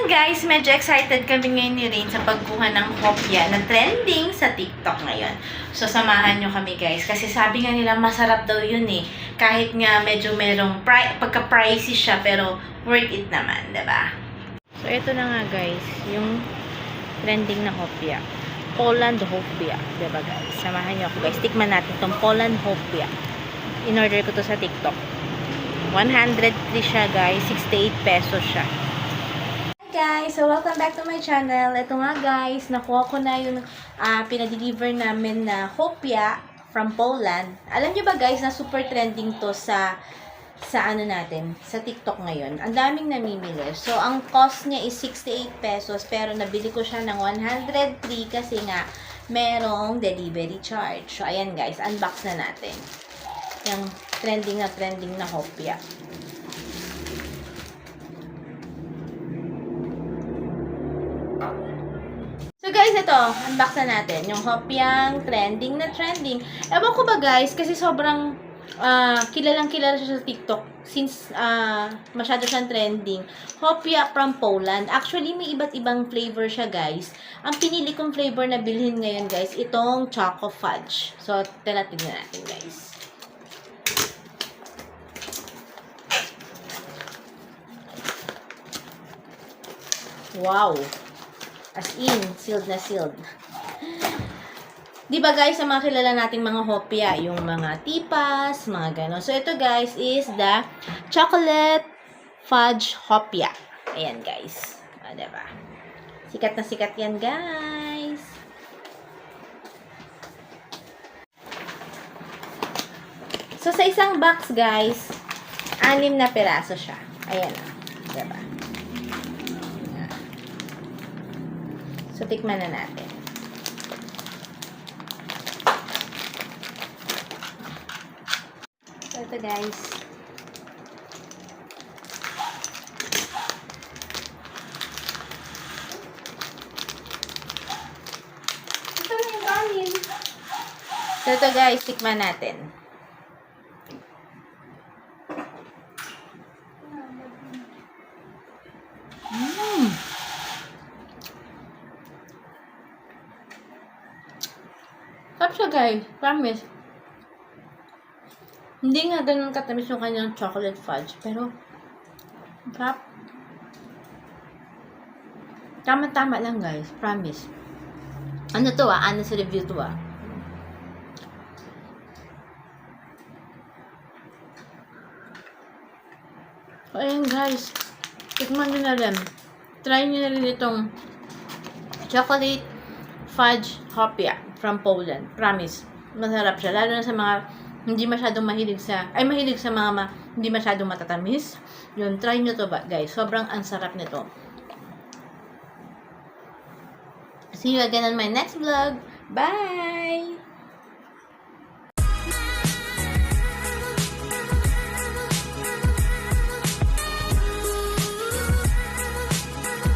guys, medyo excited kami ngayon ni Rain sa pagkuha ng hopya na trending sa TikTok ngayon. So, samahan nyo kami guys. Kasi sabi nga nila, masarap daw yun eh. Kahit nga medyo merong pagka-pricey siya, pero worth it naman, diba? So, ito na nga guys, yung trending na hopya. Poland hopya, diba guys? Samahan nyo ako guys. Tikman natin tong Poland hopya. In-order ko to sa TikTok. 103 siya guys, 68 pesos siya. Guys, so welcome back to my channel. Ito nga guys, nakuha ko na yung pinadeliver namin na hopya from Poland. Alam nyo ba guys na super trending to sa ano natin, sa TikTok ngayon. Ang daming namimili. So, ang cost niya is 68 pesos pero nabili ko siya ng 103 kasi nga merong delivery charge. So, ayan guys, unbox na natin. Yung trending na hopya. So guys, ito, unbox na natin. Yung hopyang trending. Ewan ko ba guys, kasi sobrang kilalang kilala siya sa TikTok since masyado siyang trending. Hopya from Poland. Actually, may iba't ibang flavor siya guys. Ang pinili kong flavor na bilhin ngayon guys, itong Choco Fudge. So, tignan natin guys. Wow! As in, sealed na sealed. Diba guys, sa mga kilala nating mga hopya, yung mga tipas, mga gano'n. So, ito guys is the chocolate fudge hopya. Ayan guys. Diba? Sikat na sikat yan guys. So, sa isang box guys, 6 na piraso siya. Ayan na. Diba? So, tikman na natin. So, ito guys. Ito na yung kanin. So, ito guys, tikman natin. Sarap siya guys, promise. Hindi nga ganun katamis yung kanyang chocolate fudge, pero sarap. Tama-tama lang guys, promise. Ano to honest review to So, ayan guys, tikman nyo na rin. Try nyo na rin itong chocolate fudge hopya from Poland. Promise. Masarap siya. Lalo na sa mga hindi masyadong mahilig sa mga hindi masyadong matatamis. Yun, try nyo to ba, guys. Sobrang ansarap nito. See you again on my next vlog. Bye!